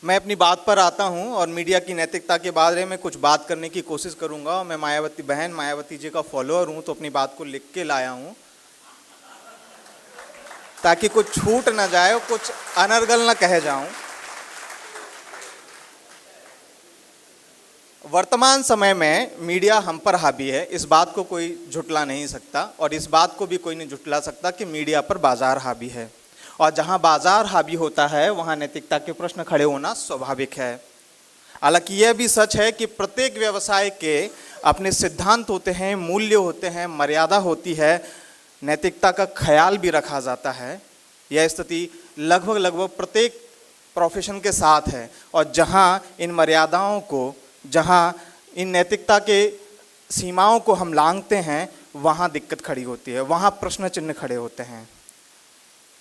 मैं अपनी बात पर आता हूं और मीडिया की नैतिकता के बारे में कुछ बात करने की कोशिश करूंगा। मैं मायावती बहन मायावती जी का फॉलोअर हूं, तो अपनी बात को लिख के लाया हूं ताकि कुछ छूट ना जाए, कुछ अनर्गल ना कह जाऊं। वर्तमान समय में मीडिया हम पर हावी है, इस बात को कोई झुटला नहीं सकता और इस बात को भी कोई नहीं झुटला सकता कि मीडिया पर बाजार हावी है। और जहां बाजार हावी होता है वहां नैतिकता के प्रश्न खड़े होना स्वाभाविक है। हालांकि यह भी सच है कि प्रत्येक व्यवसाय के अपने सिद्धांत होते हैं, मूल्य होते हैं, मर्यादा होती है, नैतिकता का ख्याल भी रखा जाता है। यह स्थिति लगभग प्रत्येक प्रोफेशन के साथ है और जहां इन मर्यादाओं को, जहां इन नैतिकता के सीमाओं को हम लांघते हैं वहां दिक्कत खड़ी होती है, वहां प्रश्न चिन्ह खड़े होते हैं।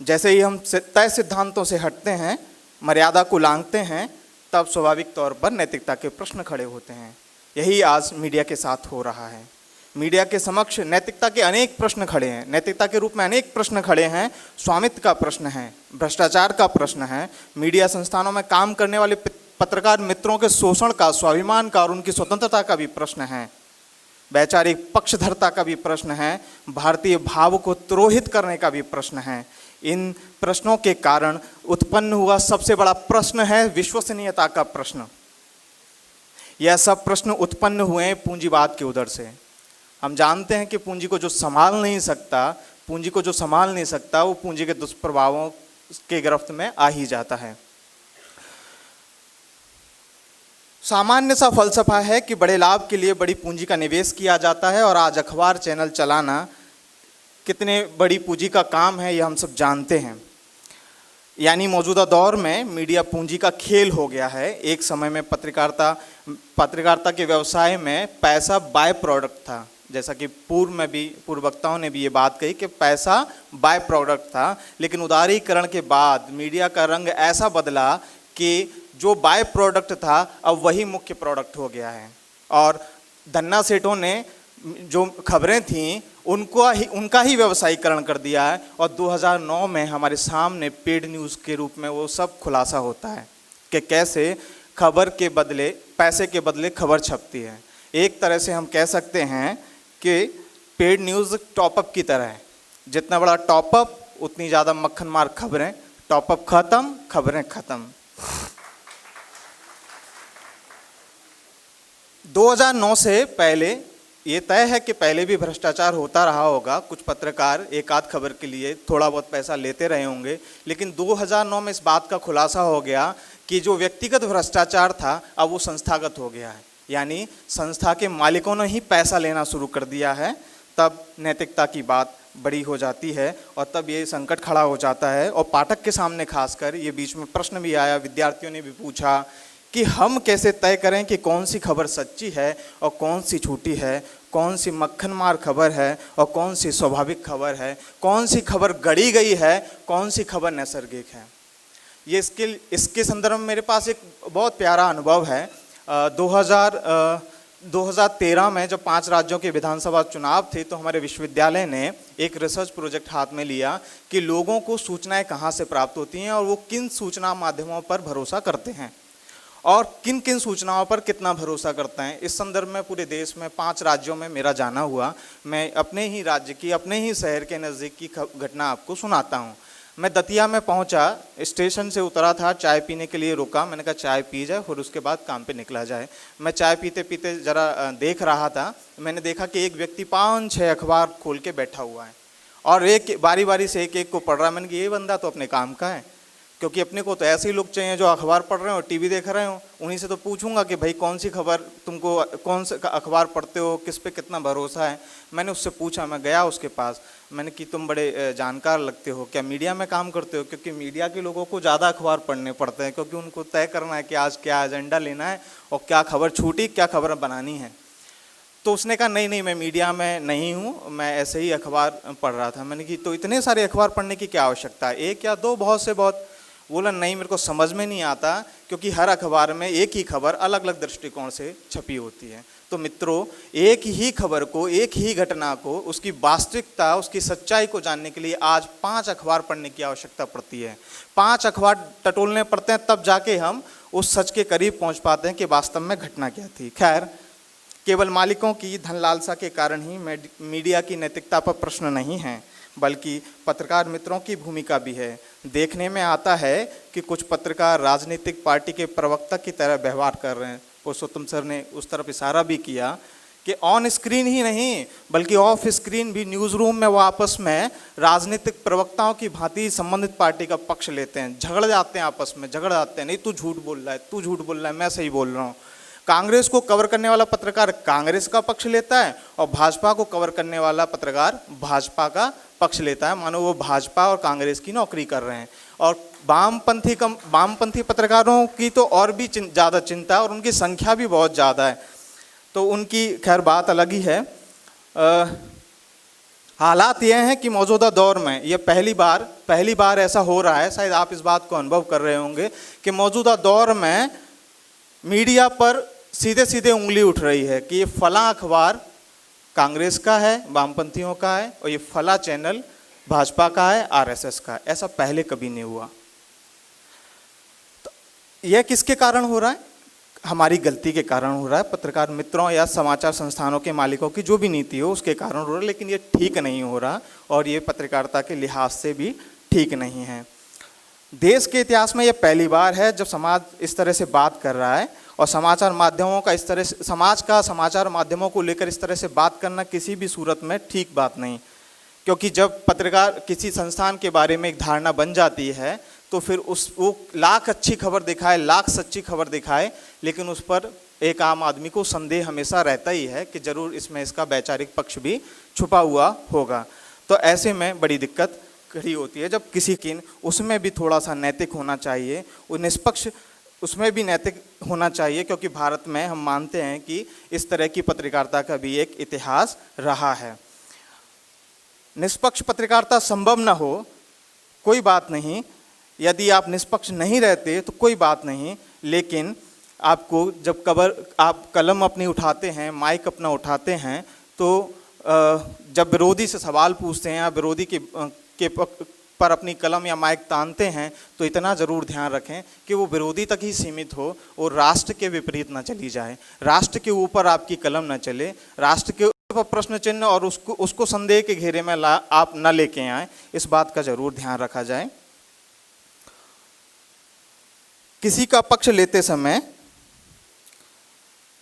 जैसे ही हम तय सिद्धांतों से हटते हैं, मर्यादा को लांघते हैं, तब स्वाभाविक तौर पर नैतिकता के प्रश्न खड़े होते हैं। यही आज मीडिया के साथ हो रहा है। मीडिया के समक्ष नैतिकता के अनेक प्रश्न खड़े हैं, नैतिकता के रूप में अनेक प्रश्न खड़े हैं। स्वामित्व का प्रश्न है, भ्रष्टाचार का प्रश्न है, मीडिया संस्थानों में काम करने वाले पत्रकार मित्रों के शोषण का, स्वाभिमान का और उनकी स्वतंत्रता का भी प्रश्न है, वैचारिक पक्षधरता का भी प्रश्न है, भारतीय भाव को त्रोहित करने का भी प्रश्न है। इन प्रश्नों के कारण उत्पन्न हुआ सबसे बड़ा प्रश्न है विश्वसनीयता का प्रश्न। यह सब प्रश्न उत्पन्न हुए पूंजीवाद के उदर से। हम जानते हैं कि पूंजी को जो संभाल नहीं सकता वो पूंजी के दुष्प्रभावों के गिरफ्त में आ ही जाता है। सामान्य सा फलसफा है कि बड़े लाभ के लिए बड़ी पूंजी का निवेश किया जाता है और आज अखबार चैनल चलाना कितने बड़ी पूंजी का काम है, यह हम सब जानते हैं। यानी मौजूदा दौर में मीडिया पूंजी का खेल हो गया है। एक समय में पत्रकारिता के व्यवसाय में पैसा बाय प्रोडक्ट था, जैसा कि पूर्व वक्ताओं ने भी ये बात कही कि पैसा बाय प्रोडक्ट था। लेकिन उदारीकरण के बाद मीडिया का रंग ऐसा बदला कि जो बाय प्रोडक्ट था अब वही मुख्य प्रोडक्ट हो गया है। और धन्ना सेठों ने जो खबरें थीं उनका ही व्यवसायीकरण कर दिया है और 2009 में हमारे सामने पेड न्यूज़ के रूप में वो सब खुलासा होता है कि कैसे खबर के बदले, पैसे के बदले खबर छपती है। एक तरह से हम कह सकते हैं कि पेड न्यूज़ टॉपअप की तरह है। जितना बड़ा टॉपअप उतनी ज़्यादा मक्खन मार खबरें, टॉपअप खत्म, खबरें खत्म। 2009 से पहले ये तय है कि पहले भी भ्रष्टाचार होता रहा होगा। कुछ पत्रकार एक आध खबर के लिए थोड़ा बहुत पैसा लेते रहे होंगे, लेकिन 2009 में इस बात का खुलासा हो गया कि जो व्यक्तिगत भ्रष्टाचार था अब वो संस्थागत हो गया है। यानी संस्था के मालिकों ने ही पैसा लेना शुरू कर दिया है। तब नैतिकता की बात बड़ी हो जाती है और तब ये संकट खड़ा हो जाता है। और पाठक के सामने खासकर ये बीच में प्रश्न भी आया, विद्यार्थियों ने भी पूछा कि हम कैसे तय करें कि कौन सी खबर सच्ची है और कौन सी झूठी है, कौन सी मक्खनमार खबर है और कौन सी स्वाभाविक खबर है, कौन सी खबर गढ़ी गई है, कौन सी खबर नैसर्गिक है। ये इसके संदर्भ में मेरे पास एक बहुत प्यारा अनुभव है। 2013 में जब 5 राज्यों के विधानसभा चुनाव थे तो हमारे विश्वविद्यालय ने एक रिसर्च प्रोजेक्ट हाथ में लिया कि लोगों को सूचनाएं कहाँ से प्राप्त होती हैं और वो किन सूचना माध्यमों पर भरोसा करते हैं और किन किन सूचनाओं पर कितना भरोसा करते हैं। इस संदर्भ में पूरे देश में 5 राज्यों में मेरा जाना हुआ। मैं अपने ही राज्य की, अपने ही शहर के नज़दीक की घटना आपको सुनाता हूँ। मैं दतिया में पहुँचा, स्टेशन से उतरा था, चाय पीने के लिए रुका। मैंने कहा चाय पी जाए फिर उसके बाद काम पे निकला जाए। मैं चाय पीते पीते ज़रा देख रहा था, मैंने देखा कि एक व्यक्ति 5-6 अखबार खोल के बैठा हुआ है और एक बारी बारी से एक को पढ़ रहा है। मैंने कहा ये बंदा तो अपने काम का है, क्योंकि अपने को तो ऐसे ही लोग चाहिए जो अखबार पढ़ रहे हो, टीवी देख रहे हो। उन्हीं से तो पूछूंगा कि भाई कौन सी खबर तुमको, कौन सा अखबार पढ़ते हो, किस पे कितना भरोसा है। मैंने उससे पूछा, मैं गया उसके पास, मैंने कि तुम बड़े जानकार लगते हो, क्या मीडिया में काम करते हो? क्योंकि मीडिया के लोगों को ज़्यादा अखबार पढ़ने पड़ते हैं, क्योंकि उनको तय करना है कि आज क्या एजेंडा लेना है और क्या खबर छूटी, क्या खबर बनानी है। तो उसने कहा नहीं मैं मीडिया में नहीं हूँ, मैं ऐसे ही अखबार पढ़ रहा था। मैंने कि तो इतने सारे अखबार पढ़ने की क्या आवश्यकता है, 1 या 2 बहुत से बहुत। बोला नहीं मेरे को समझ में नहीं आता, क्योंकि हर अखबार में एक ही खबर अलग अलग दृष्टिकोण से छपी होती है। तो मित्रों, एक ही खबर को, एक ही घटना को, उसकी वास्तविकता, उसकी सच्चाई को जानने के लिए आज 5 अखबार पढ़ने की आवश्यकता पड़ती है। 5 अखबार टटोलने पड़ते हैं, तब जाके हम उस सच के करीब पहुंच पाते हैं कि वास्तव में घटना क्या थी। खैर, केवल मालिकों की धन लालसा के कारण ही मीडिया की नैतिकता पर प्रश्न नहीं है, बल्कि पत्रकार मित्रों की भूमिका भी है। देखने में आता है कि कुछ पत्रकार राजनीतिक पार्टी के प्रवक्ता की तरह व्यवहार कर रहे हैं। पुरुषोत्तम सर ने उस तरफ इशारा भी किया कि ऑन स्क्रीन ही नहीं बल्कि ऑफ स्क्रीन भी न्यूज़ रूम में वो आपस में राजनीतिक प्रवक्ताओं की भांति संबंधित पार्टी का पक्ष लेते हैं, झगड़ जाते हैं, आपस में झगड़ जाते हैं, नहीं तू झूठ बोल रहा है, तू झूठ बोल रहा है, मैं सही बोल रहा हूँ। कांग्रेस को कवर करने वाला पत्रकार कांग्रेस का पक्ष लेता है और भाजपा को कवर करने वाला पत्रकार भाजपा का पक्ष लेता है, मानो वो भाजपा और कांग्रेस की नौकरी कर रहे हैं। और वामपंथी पत्रकारों की तो और भी ज़्यादा चिंता है और उनकी संख्या भी बहुत ज़्यादा है, तो उनकी खैर बात अलग ही है। हालात ये हैं कि मौजूदा दौर में ये पहली बार ऐसा हो रहा है, शायद आप इस बात को अनुभव कर रहे होंगे कि मौजूदा दौर में मीडिया पर सीधे सीधे उंगली उठ रही है कि ये फला अखबार कांग्रेस का है, वामपंथियों का है, और ये फला चैनल भाजपा का है, आरएसएस का है। ऐसा पहले कभी नहीं हुआ। तो यह किसके कारण हो रहा है? हमारी गलती के कारण हो रहा है, पत्रकार मित्रों या समाचार संस्थानों के मालिकों की जो भी नीति हो उसके कारण हो रहा है, लेकिन ये ठीक नहीं हो रहा और ये पत्रकारिता के लिहाज से भी ठीक नहीं है। देश के इतिहास में यह पहली बार है जब समाज इस तरह से बात कर रहा है और समाचार माध्यमों का इस तरह से समाचार माध्यमों को लेकर इस तरह से बात करना किसी भी सूरत में ठीक बात नहीं, क्योंकि जब पत्रकार किसी संस्थान के बारे में एक धारणा बन जाती है तो फिर वो लाख अच्छी खबर दिखाए, लाख सच्ची खबर दिखाए, लेकिन उस पर एक आम आदमी को संदेह हमेशा रहता ही है कि जरूर इसमें इसका वैचारिक पक्ष भी छुपा हुआ होगा। तो ऐसे में बड़ी दिक्कत खड़ी होती है जब किसी की उसमें भी थोड़ा सा नैतिक होना चाहिए, वो निष्पक्ष उसमें भी नैतिक होना चाहिए, क्योंकि भारत में हम मानते हैं कि इस तरह की पत्रकारिता का भी एक इतिहास रहा है। निष्पक्ष पत्रकारिता संभव न हो कोई बात नहीं, यदि आप निष्पक्ष नहीं रहते तो कोई बात नहीं, लेकिन आपको जब आप कलम अपनी उठाते हैं, माइक अपना उठाते हैं, तो जब विरोधी से सवाल पूछते हैं या विरोधी के पर अपनी कलम या माइक तानते हैं तो इतना ज़रूर ध्यान रखें कि वो विरोधी तक ही सीमित हो और राष्ट्र के विपरीत ना चली जाए, राष्ट्र के ऊपर आपकी कलम न चले, राष्ट्र के ऊपर प्रश्न चिन्ह और उसको संदेह के घेरे में आप न लेके आए, इस बात का ज़रूर ध्यान रखा जाए। किसी का पक्ष लेते समय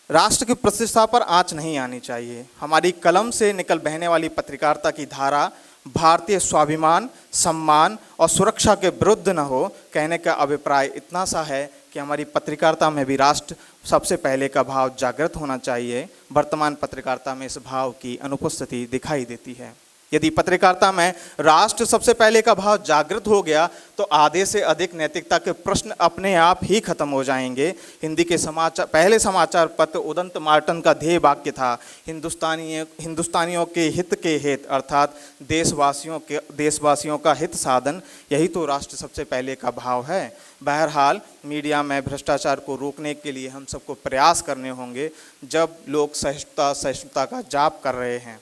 राष्ट्र की प्रतिष्ठा पर आंच नहीं आनी चाहिए। हमारी कलम से निकल बहने वाली पत्रकारिता की धारा भारतीय स्वाभिमान, सम्मान और सुरक्षा के विरुद्ध न हो, कहने का अभिप्राय इतना सा है कि हमारी पत्रकारिता में भी राष्ट्र सबसे पहले का भाव जागृत होना चाहिए। वर्तमान पत्रकारिता में इस भाव की अनुपस्थिति दिखाई देती है। यदि पत्रकारिता में राष्ट्र सबसे पहले का भाव जागृत हो गया तो आधे से अधिक नैतिकता के प्रश्न अपने आप ही खत्म हो जाएंगे। हिंदी के पहले समाचार पत्र उदंत मार्टन का ध्येय वाक्य था, हिंदुस्तानियों के हित अर्थात देशवासियों का हित साधन, यही तो राष्ट्र सबसे पहले का भाव है। बहरहाल मीडिया में भ्रष्टाचार को रोकने के लिए हम सबको प्रयास करने होंगे। जब लोग सहिष्णुता का जाप कर रहे हैं,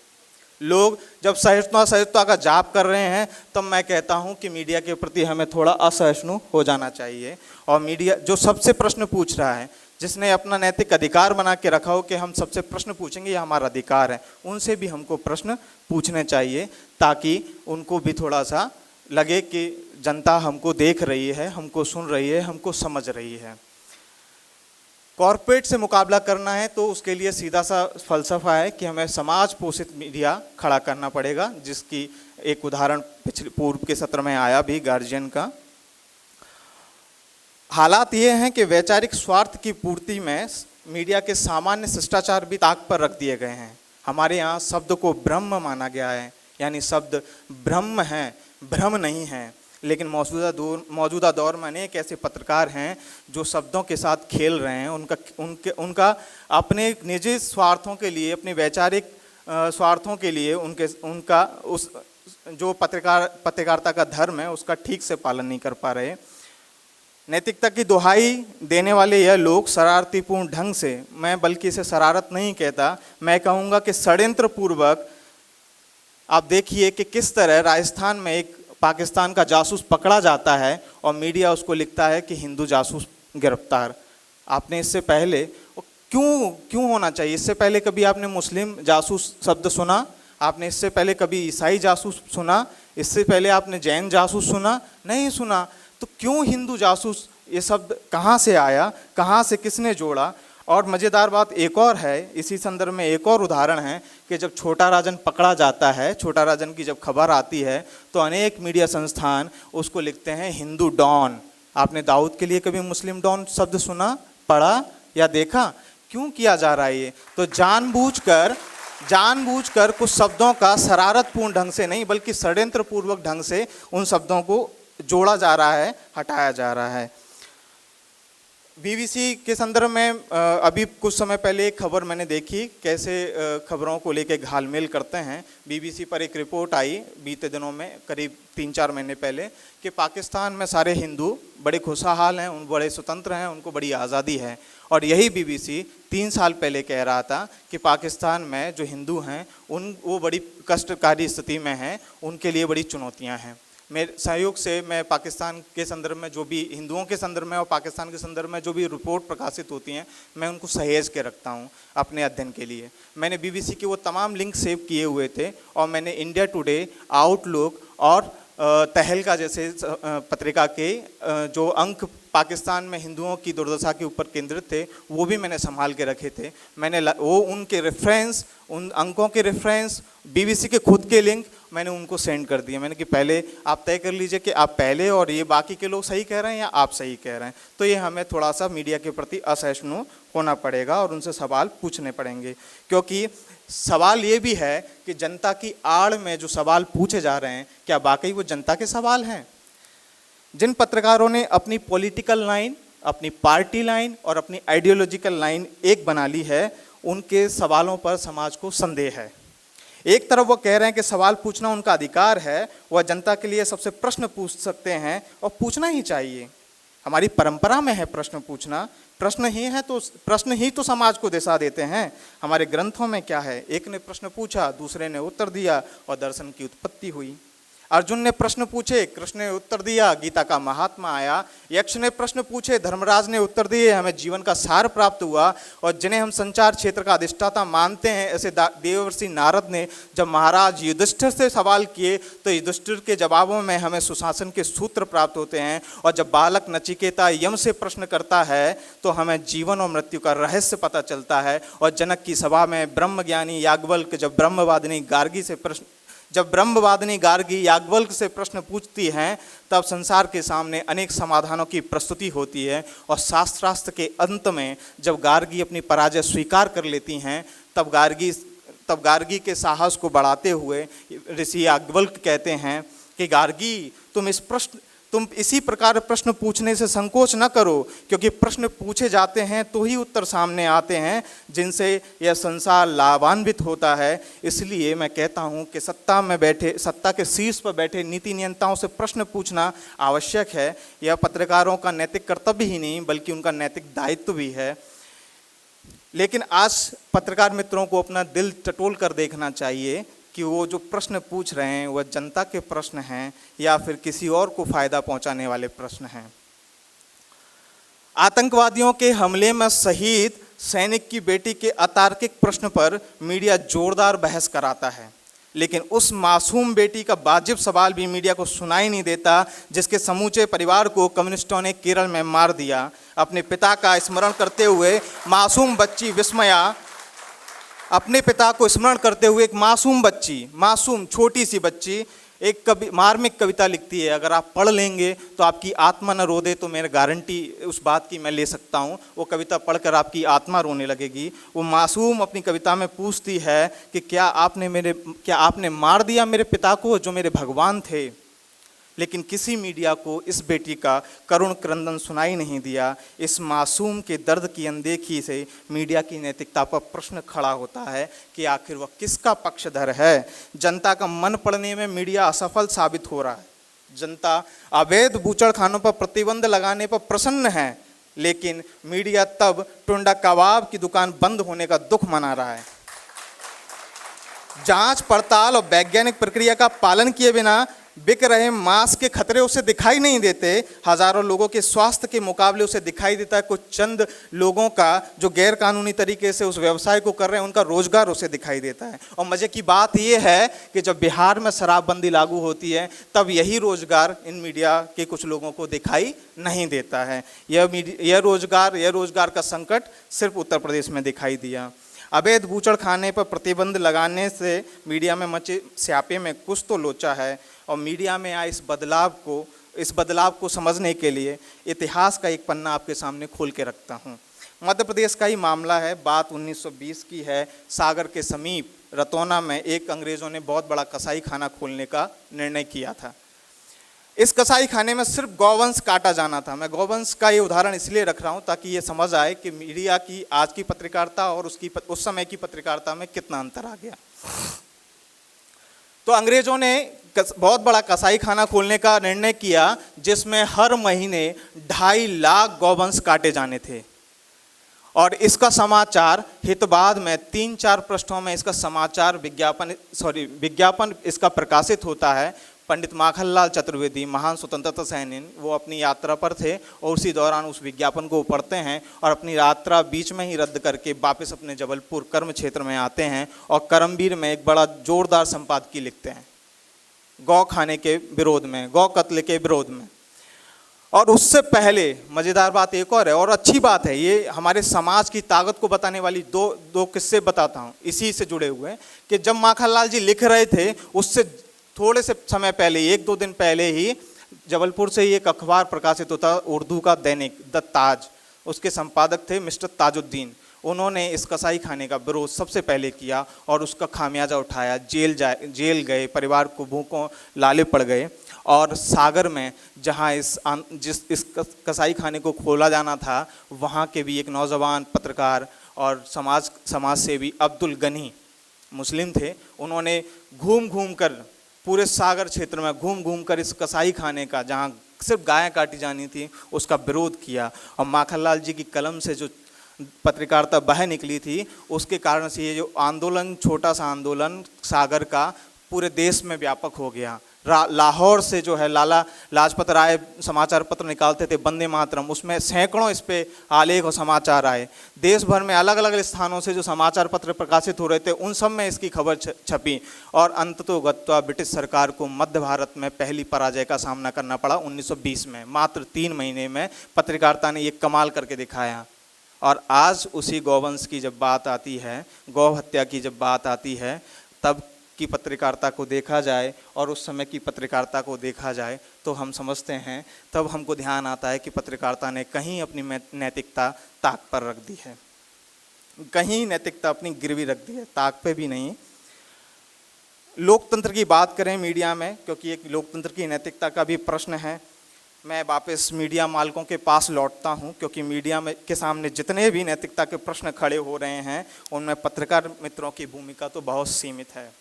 लोग जब सहिष्णुता का जाप कर रहे हैं, तब मैं कहता हूं कि मीडिया के प्रति हमें थोड़ा असहिष्णु हो जाना चाहिए। और मीडिया जो सबसे प्रश्न पूछ रहा है, जिसने अपना नैतिक अधिकार बना के रखा हो कि हम सबसे प्रश्न पूछेंगे, यह हमारा अधिकार है, उनसे भी हमको प्रश्न पूछने चाहिए, ताकि उनको भी थोड़ा सा लगे कि जनता हमको देख रही है, हमको सुन रही है, हमको समझ रही है। कॉरपोरेट से मुकाबला करना है तो उसके लिए सीधा सा फलसफा है कि हमें समाज पोषित मीडिया खड़ा करना पड़ेगा, जिसकी एक उदाहरण पूर्व के सत्र में आया भी, गार्जियन का। हालात ये हैं कि वैचारिक स्वार्थ की पूर्ति में मीडिया के सामान्य शिष्टाचार भी ताक पर रख दिए गए हैं। हमारे यहाँ शब्द को ब्रह्म माना गया है, यानी शब्द ब्रह्म है, भ्रम नहीं है। लेकिन मौजूदा दौर में अनेक ऐसे पत्रकार हैं जो शब्दों के साथ खेल रहे हैं। उनका अपने निजी स्वार्थों के लिए, अपने वैचारिक स्वार्थों के लिए उनका उस जो पत्रकारिता का धर्म है उसका ठीक से पालन नहीं कर पा रहे। नैतिकता की दुहाई देने वाले यह लोग शरारतीपूर्ण ढंग से, मैं बल्कि इसे शरारत नहीं कहता, मैं कहूँगा कि षड्यंत्र पूर्वक, आप देखिए कि किस तरह राजस्थान में एक पाकिस्तान का जासूस पकड़ा जाता है और मीडिया उसको लिखता है कि हिंदू जासूस गिरफ्तार। आपने इससे पहले क्यों क्यों होना चाहिए? इससे पहले कभी आपने मुस्लिम जासूस शब्द सुना? आपने इससे पहले कभी ईसाई जासूस सुना? इससे पहले आपने जैन जासूस सुना? नहीं सुना। तो क्यों हिंदू जासूस? ये शब्द कहाँ से आया, कहाँ से किसने जोड़ा? और मज़ेदार बात एक और है, इसी संदर्भ में एक और उदाहरण है कि जब छोटा राजन पकड़ा जाता है, छोटा राजन की जब खबर आती है तो अनेक मीडिया संस्थान उसको लिखते हैं हिंदू डॉन। आपने दाऊद के लिए कभी मुस्लिम डॉन शब्द सुना, पढ़ा या देखा? क्यों किया जा रहा है ये? तो जानबूझकर कुछ शब्दों का शरारतपूर्ण ढंग से नहीं बल्कि षड्यंत्रपूर्वक ढंग से उन शब्दों को जोड़ा जा रहा है, हटाया जा रहा है। बीबीसी के संदर्भ में अभी कुछ समय पहले एक खबर मैंने देखी, कैसे खबरों को लेके घालमेल करते हैं। बीबीसी पर एक रिपोर्ट आई बीते दिनों में, करीब 3-4 महीने पहले, कि पाकिस्तान में सारे हिंदू बड़े खुशहाल हैं, उन बड़े स्वतंत्र हैं, उनको बड़ी आज़ादी है। और यही बीबीसी 3 साल पहले कह रहा था कि पाकिस्तान में जो हिंदू हैं वो बड़ी कष्टकारी स्थिति में हैं, उनके लिए बड़ी चुनौतियाँ हैं। मेरे सहयोग से मैं पाकिस्तान के संदर्भ में जो भी हिंदुओं के संदर्भ में और पाकिस्तान के संदर्भ में जो भी रिपोर्ट प्रकाशित होती हैं, मैं उनको सहेज के रखता हूं अपने अध्ययन के लिए। मैंने बीबीसी के वो तमाम लिंक सेव किए हुए थे और मैंने इंडिया टुडे, आउटलुक और तहलका जैसे पत्रिका के जो अंक पाकिस्तान में हिंदुओं की दुर्दशा के ऊपर केंद्रित थे वो भी मैंने संभाल के रखे थे। मैंने वो उनके रेफरेंस, उन अंकों के रेफरेंस, बीबीसी के खुद के लिंक मैंने उनको सेंड कर दिए। मैंने कि पहले आप तय कर लीजिए कि आप पहले और ये बाकी के लोग सही कह रहे हैं या आप सही कह रहे हैं। तो ये हमें थोड़ा सा मीडिया के प्रति असहिष्णु होना पड़ेगा और उनसे सवाल पूछने पड़ेंगे, क्योंकि सवाल ये भी है कि जनता की आड़ में जो सवाल पूछे जा रहे हैं क्या वाकई वो जनता के सवाल हैं? जिन पत्रकारों ने अपनी पॉलिटिकल लाइन, अपनी पार्टी लाइन और अपनी आइडियोलॉजिकल लाइन एक बना ली है, उनके सवालों पर समाज को संदेह है। एक तरफ वो कह रहे हैं कि सवाल पूछना उनका अधिकार है, वह जनता के लिए सबसे प्रश्न पूछ सकते हैं और पूछना ही चाहिए। हमारी परंपरा में है प्रश्न पूछना, प्रश्न ही तो समाज को दिशा देते हैं। हमारे ग्रंथों में क्या है? एक ने प्रश्न पूछा, दूसरे ने उत्तर दिया और दर्शन की उत्पत्ति हुई। अर्जुन ने प्रश्न पूछे, कृष्ण ने उत्तर दिया, गीता का महात्मा आया। यक्ष ने प्रश्न पूछे, धर्मराज ने उत्तर दिए, हमें जीवन का सार प्राप्त हुआ। और जिन्हें हम संचार क्षेत्र का अधिष्ठाता मानते हैं, ऐसे देवर्षि नारद ने जब महाराज युधिष्ठिर से सवाल किए तो युधिष्ठिर के जवाबों में हमें सुशासन के सूत्र प्राप्त होते हैं। और जब बालक नचिकेता यम से प्रश्न करता है तो हमें जीवन और मृत्यु का रहस्य पता चलता है। और जनक की सभा में ब्रह्मज्ञानी याज्ञवल्क्य जब ब्रह्मवादिनी गार्गी याज्ञवल्क्य से प्रश्न पूछती हैं, तब संसार के सामने अनेक समाधानों की प्रस्तुति होती है। और शास्त्रास्त्र के अंत में जब गार्गी अपनी पराजय स्वीकार कर लेती हैं, तब गार्गी के साहस को बढ़ाते हुए ऋषि याज्ञवल्क्य कहते हैं कि गार्गी, तुम इसी प्रकार प्रश्न पूछने से संकोच न करो, क्योंकि प्रश्न पूछे जाते हैं तो ही उत्तर सामने आते हैं जिनसे यह संसार लाभान्वित होता है। इसलिए मैं कहता हूं कि सत्ता के शीर्ष पर बैठे नीति नियंताओं से प्रश्न पूछना आवश्यक है। यह पत्रकारों का नैतिक कर्तव्य ही नहीं बल्कि उनका नैतिक दायित्व भी है। लेकिन आज पत्रकार मित्रों को अपना दिल टटोल कर देखना चाहिए कि वो जो प्रश्न पूछ रहे हैं वह जनता के प्रश्न हैं या फिर किसी और को फायदा पहुंचाने वाले प्रश्न हैं। आतंकवादियों के हमले में शहीद सैनिक की बेटी के अतार्किक प्रश्न पर मीडिया जोरदार बहस कराता है, लेकिन उस मासूम बेटी का वाजिब सवाल भी मीडिया को सुनाई नहीं देता, जिसके समूचे परिवार को कम्युनिस्टों ने केरल में मार दिया। अपने पिता का स्मरण करते हुए मासूम बच्ची विस्मया, अपने पिता को स्मरण करते हुए एक मासूम छोटी सी बच्ची एक मार्मिक कविता लिखती है। अगर आप पढ़ लेंगे तो आपकी आत्मा न रो दे तो मेरी गारंटी उस बात की मैं ले सकता हूँ, वो कविता पढ़कर आपकी आत्मा रोने लगेगी। वो मासूम अपनी कविता में पूछती है कि क्या आपने मार दिया मेरे पिता को जो मेरे भगवान थे। लेकिन किसी मीडिया को इस बेटी का करुण क्रंदन सुनाई नहीं दिया। इस मासूम के दर्द की अनदेखी से मीडिया की नैतिकता पर प्रश्न खड़ा होता है कि आखिर वह किसका पक्षधर है। जनता का मन पढ़ने में मीडिया असफल साबित हो रहा है। जनता अवैध बूचड़खानों पर प्रतिबंध लगाने पर प्रसन्न है, लेकिन मीडिया तब टुंडा कबाब की दुकान बंद होने का दुख मना रहा है। जांच पड़ताल और वैज्ञानिक प्रक्रिया का पालन किए बिना बिक रहे मांस के खतरे उसे दिखाई नहीं देते, हजारों लोगों के स्वास्थ्य के मुकाबले उसे दिखाई देता है कुछ चंद लोगों का जो गैर कानूनी तरीके से उस व्यवसाय को कर रहे हैं, उनका रोजगार उसे दिखाई देता है। और मजे की बात यह है कि जब बिहार में शराबबंदी लागू होती है तब यही रोजगार इन मीडिया के कुछ लोगों को दिखाई नहीं देता है। यह रोजगार का संकट सिर्फ उत्तर प्रदेश में दिखाई दिया। अवैध बूचड़खाने पर प्रतिबंध लगाने से मीडिया में मचे स्यापे में कुछ तो लोचा है, और मीडिया में आए इस बदलाव को समझने के लिए इतिहास का एक पन्ना आपके सामने खोल के रखता हूँ। मध्य प्रदेश का ही मामला है, बात 1920 की है। सागर के समीप रतौना में एक अंग्रेज़ों ने बहुत बड़ा कसाई खाना खोलने का निर्णय किया था। इस कसाई खाने में सिर्फ गौवंश काटा जाना था। मैं गौवंश का ये उदाहरण इसलिए रख रहा हूँ ताकि ये समझ आए कि मीडिया की आज की पत्रकारिता और उस समय की पत्रकारिता में कितना अंतर आ गया। तो अंग्रेजों ने बहुत बड़ा कसाई खाना खोलने का निर्णय किया जिसमें हर महीने 2.5 लाख गौवंश काटे जाने थे, और इसका समाचार हितवाद में 3-4 पृष्ठों में इसका समाचार विज्ञापन इसका प्रकाशित होता है। पंडित माखनलाल चतुर्वेदी, महान स्वतंत्रता सैनिक, वो अपनी यात्रा पर थे और उसी दौरान उस विज्ञापन को पढ़ते हैं और अपनी यात्रा बीच में ही रद्द करके वापस अपने जबलपुर कर्म क्षेत्र में आते हैं और करमवीर में एक बड़ा जोरदार संपादकीय लिखते हैं गौ खाने के विरोध में, गौ कत्ल के विरोध में। और उससे पहले मज़ेदार बात एक और अच्छी बात है, ये हमारे समाज की ताकत को बताने वाली दो किस्से बताता हूँ इसी से जुड़े हुए, कि जब माखनलाल जी लिख रहे थे उससे थोड़े से समय पहले, 1-2 दिन पहले ही जबलपुर से ही एक अखबार प्रकाशित होता उर्दू का दैनिक द ताज, उसके संपादक थे मिस्टर ताजुद्दीन। उन्होंने इस कसाई खाने का विरोध सबसे पहले किया और उसका खामियाजा उठाया। जेल गए, परिवार को भूखों लाले पड़ गए। और सागर में जहां इस कसाई खाने को खोला जाना था, वहां के भी एक नौजवान पत्रकार और समाज सेवी अब्दुल गनी मुस्लिम थे। उन्होंने घूम कर पूरे सागर क्षेत्र में घूम कर इस कसाई खाने का, जहां सिर्फ गायें काटी जानी थी, उसका विरोध किया। और माखनलाल जी की कलम से जो पत्रकारिता बाहर निकली थी, उसके कारण से ये जो आंदोलन, छोटा सा आंदोलन सागर का पूरे देश में व्यापक हो गया। लाहौर से जो है लाला लाजपत राय समाचार पत्र निकालते थे वंदे मातरम, उसमें सैकड़ों इस पे आलेख और समाचार आए। देश भर में अलग अलग स्थानों से जो समाचार पत्र प्रकाशित हो रहे थे उन सब में इसकी खबर छपी। और अंततोगत्वा ब्रिटिश सरकार को मध्य भारत में पहली पराजय का सामना करना पड़ा 1920 में। मात्र 3 महीने में पत्रकारिता ने ये कमाल करके दिखाया। और आज उसी गौवंश की जब बात आती है, गौ हत्या की जब बात आती है, तब की पत्रकारिता को देखा जाए और उस समय की पत्रकारिता को देखा जाए तो हम समझते हैं, तब हमको ध्यान आता है कि पत्रकारिता ने कहीं अपनी नैतिकता ताक पर रख दी है, कहीं नैतिकता अपनी गिरवी रख दी है, ताक पे भी नहीं। लोकतंत्र की बात करें मीडिया में, क्योंकि एक लोकतंत्र की नैतिकता का भी प्रश्न है, मैं वापस मीडिया मालिकों के पास लौटता हूं, क्योंकि मीडिया में के सामने जितने भी नैतिकता के प्रश्न खड़े हो रहे हैं उनमें पत्रकार मित्रों की भूमिका तो बहुत सीमित है।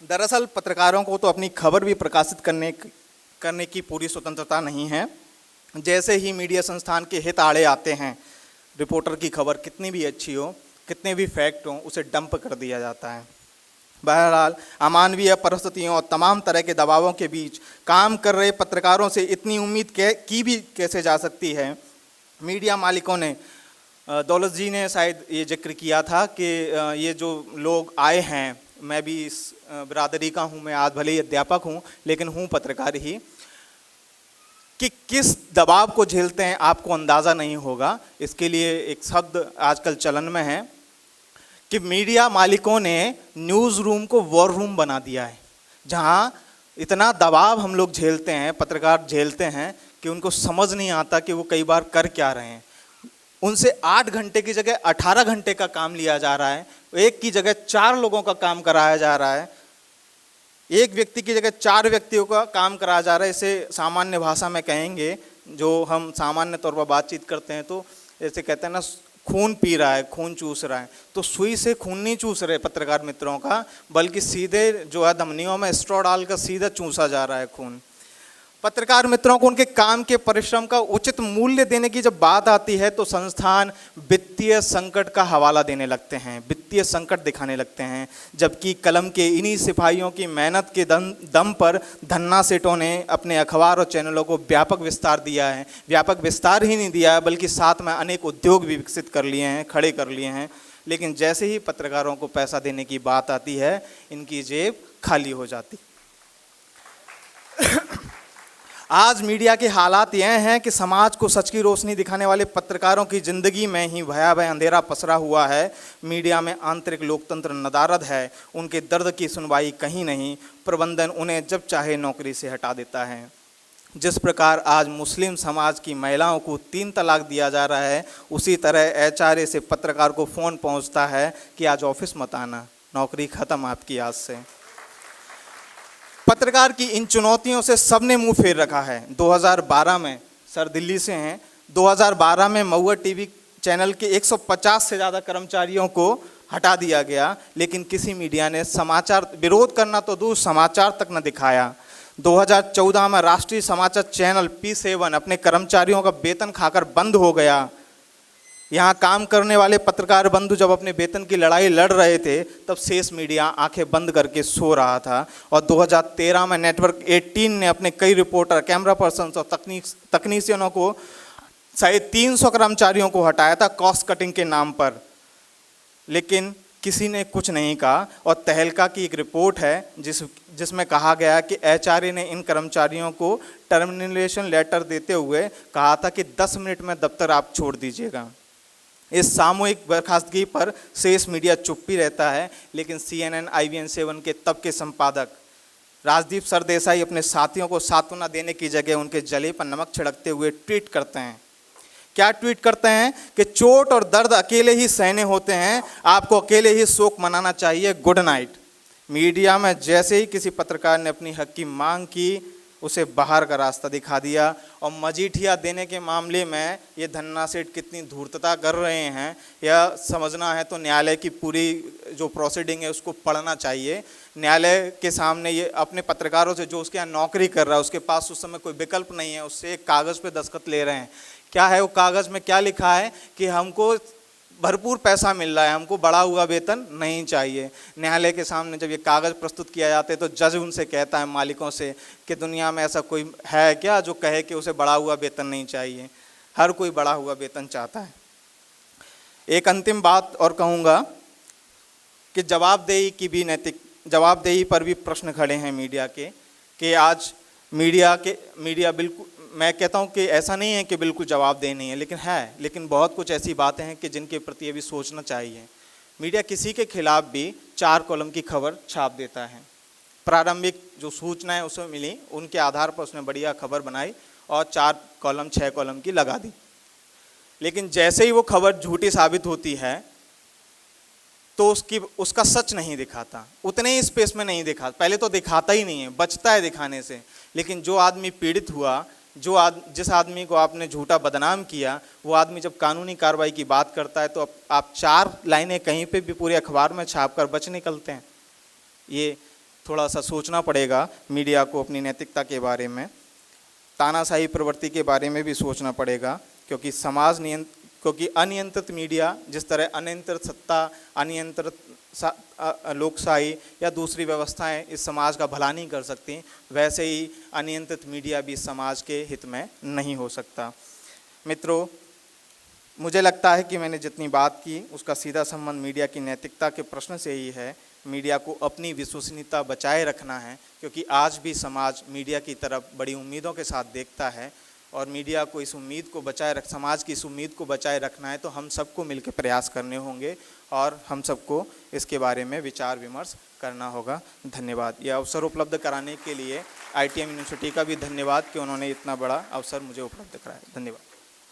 दरअसल पत्रकारों को तो अपनी खबर भी प्रकाशित करने की पूरी स्वतंत्रता नहीं है। जैसे ही मीडिया संस्थान के हित आड़े आते हैं, रिपोर्टर की खबर कितनी भी अच्छी हो, कितने भी फैक्ट हों, उसे डंप कर दिया जाता है। बहरहाल अमानवीय परिस्थितियों और तमाम तरह के दबावों के बीच काम कर रहे पत्रकारों से इतनी उम्मीद की भी कैसे जा सकती है। मीडिया मालिकों ने, दौलत जी ने शायद ये जिक्र किया था कि ये जो लोग आए हैं, मैं भी इस बिरादरी का हूँ, मैं आज भले ही अध्यापक हूँ लेकिन हूँ पत्रकार ही, कि किस दबाव को झेलते हैं आपको अंदाज़ा नहीं होगा। इसके लिए एक शब्द आजकल चलन में है कि मीडिया मालिकों ने न्यूज़ रूम को वॉर रूम बना दिया है, जहाँ इतना दबाव हम लोग झेलते हैं, पत्रकार झेलते हैं कि उनको समझ नहीं आता कि वो कई बार कर क्या रहे हैं। उनसे 8 घंटे की जगह 18 घंटे का काम लिया जा रहा है, एक की जगह 4 लोगों का काम कराया जा रहा है, एक व्यक्ति की जगह 4 व्यक्तियों का काम कराया जा रहा है। इसे सामान्य भाषा में कहेंगे, जो हम सामान्य तौर पर बातचीत करते हैं तो जैसे कहते हैं ना, खून पी रहा है, खून चूस रहा है। तो सुई से खून नहीं चूस रहे पत्रकार मित्रों का, बल्कि सीधे जो है धमनियों में स्ट्रॉ डालकर सीधा चूसा जा रहा है खून। पत्रकार मित्रों को उनके काम के परिश्रम का उचित मूल्य देने की जब बात आती है तो संस्थान वित्तीय संकट का हवाला देने लगते हैं, वित्तीय संकट दिखाने लगते हैं, जबकि कलम के इन्हीं सिपाहियों की मेहनत के दम पर धन्ना सेठों ने अपने अखबार और चैनलों को व्यापक विस्तार दिया है। व्यापक विस्तार ही नहीं दिया है बल्कि साथ में अनेक उद्योग भी विकसित कर लिए हैं, खड़े कर लिए हैं। लेकिन जैसे ही पत्रकारों को पैसा देने की बात आती है, इनकी जेब खाली हो जाती। आज मीडिया के हालात यह हैं कि समाज को सच की रोशनी दिखाने वाले पत्रकारों की जिंदगी में ही भयावह अंधेरा पसरा हुआ है। मीडिया में आंतरिक लोकतंत्र नदारद है, उनके दर्द की सुनवाई कहीं नहीं, प्रबंधन उन्हें जब चाहे नौकरी से हटा देता है। जिस प्रकार आज मुस्लिम समाज की महिलाओं को 3 तलाक दिया जा रहा है, उसी तरह एचआरए से पत्रकार को फ़ोन पहुंचता है कि आज ऑफिस मत आना, नौकरी ख़त्म आपकी आज से। पत्रकार की इन चुनौतियों से सबने मुंह फेर रखा है। 2012 में, सर दिल्ली से हैं, 2012 में महुआ टीवी चैनल के 150 से ज़्यादा कर्मचारियों को हटा दिया गया, लेकिन किसी मीडिया ने समाचार विरोध करना तो दूर, समाचार तक न दिखाया। 2014 में राष्ट्रीय समाचार चैनल P7 अपने कर्मचारियों का वेतन खाकर बंद हो गया। यहाँ काम करने वाले पत्रकार बंधु जब अपने वेतन की लड़ाई लड़ रहे थे, तब शेष मीडिया आंखें बंद करके सो रहा था। और 2013 में नेटवर्क 18 ने अपने कई रिपोर्टर, कैमरा पर्सन और तकनीशियनों को, शायद 300 कर्मचारियों को हटाया था कॉस्ट कटिंग के नाम पर, लेकिन किसी ने कुछ नहीं कहा। और तहलका की एक रिपोर्ट है जिसमें कहा गया कि एचआरए ने इन कर्मचारियों को टर्मिनेशन लेटर देते हुए कहा था कि 10 मिनट में दफ्तर आप छोड़ दीजिएगा। इस सामूहिक बर्खास्तगी पर शेष मीडिया चुप ही रहता है, लेकिन CNN IVN7 के तब के संपादक राजदीप सरदेसाई अपने साथियों को सांत्वना देने की जगह उनके जले पर नमक छिड़कते हुए ट्वीट करते हैं। क्या ट्वीट करते हैं कि चोट और दर्द अकेले ही सहने होते हैं, आपको अकेले ही शोक मनाना चाहिए, गुड नाइट। मीडिया में जैसे ही किसी पत्रकार ने अपनी हक की मांग की, उसे बाहर का रास्ता दिखा दिया। और मजीठिया देने के मामले में ये धन्ना सेठ कितनी धूर्तता कर रहे हैं, यह समझना है तो न्यायालय की पूरी जो प्रोसीडिंग है उसको पढ़ना चाहिए। न्यायालय के सामने ये अपने पत्रकारों से, जो उसके यहाँ नौकरी कर रहा है, उसके पास उस समय कोई विकल्प नहीं है, उससे एक कागज़ पे दस्तखत ले रहे हैं। क्या है वो कागज़ में, क्या लिखा है कि हमको भरपूर पैसा मिल रहा है, हमको बढ़ा हुआ वेतन नहीं चाहिए। न्यायालय के सामने जब ये कागज़ प्रस्तुत किया जाते हैं तो जज उनसे कहता है, मालिकों से, कि दुनिया में ऐसा कोई है क्या जो कहे कि उसे बढ़ा हुआ वेतन नहीं चाहिए। हर कोई बढ़ा हुआ वेतन चाहता है। एक अंतिम बात और कहूँगा कि जवाबदेही पर भी प्रश्न खड़े हैं मीडिया के, कि आज मीडिया बिल्कुल, मैं कहता हूं कि ऐसा नहीं है कि बिल्कुल जवाबदेह नहीं है, लेकिन बहुत कुछ ऐसी बातें हैं कि जिनके प्रति अभी सोचना चाहिए। मीडिया किसी के खिलाफ भी 4 कॉलम की खबर छाप देता है। प्रारंभिक जो सूचनाएं उसे मिली, उनके आधार पर उसने बढ़िया खबर बनाई और 4 कॉलम 6 कॉलम की लगा दी। लेकिन जैसे ही वो खबर झूठी साबित होती है तो उसका सच नहीं दिखाता, उतने ही स्पेस में नहीं दिखाता, पहले तो दिखाता ही नहीं है, बचता है दिखाने से। लेकिन जो आदमी पीड़ित हुआ, जिस आदमी को आपने झूठा बदनाम किया, वो आदमी जब कानूनी कार्रवाई की बात करता है तो आप 4 लाइनें कहीं पे भी पूरे अखबार में छापकर बच निकलते हैं। ये थोड़ा सा सोचना पड़ेगा मीडिया को अपनी नैतिकता के बारे में, तानाशाही प्रवृत्ति के बारे में भी सोचना पड़ेगा, क्योंकि अनियंत्रित मीडिया, जिस तरह अनियंत्रित सत्ता, अनियंत्रित लोकशाही या दूसरी व्यवस्थाएं इस समाज का भला नहीं कर सकती, वैसे ही अनियंत्रित मीडिया भी समाज के हित में नहीं हो सकता। मित्रों, मुझे लगता है कि मैंने जितनी बात की उसका सीधा संबंध मीडिया की नैतिकता के प्रश्न से ही है। मीडिया को अपनी विश्वसनीयता बचाए रखना है, क्योंकि आज भी समाज मीडिया की तरफ बड़ी उम्मीदों के साथ देखता है, और मीडिया को इस उम्मीद को समाज की इस उम्मीद को बचाए रखना है तो हम सबको मिलकर प्रयास करने होंगे और हम सबको इसके बारे में विचार विमर्श करना होगा। धन्यवाद। यह अवसर उपलब्ध कराने के लिए ITM यूनिवर्सिटी का भी धन्यवाद कि उन्होंने इतना बड़ा अवसर मुझे उपलब्ध कराया। धन्यवाद।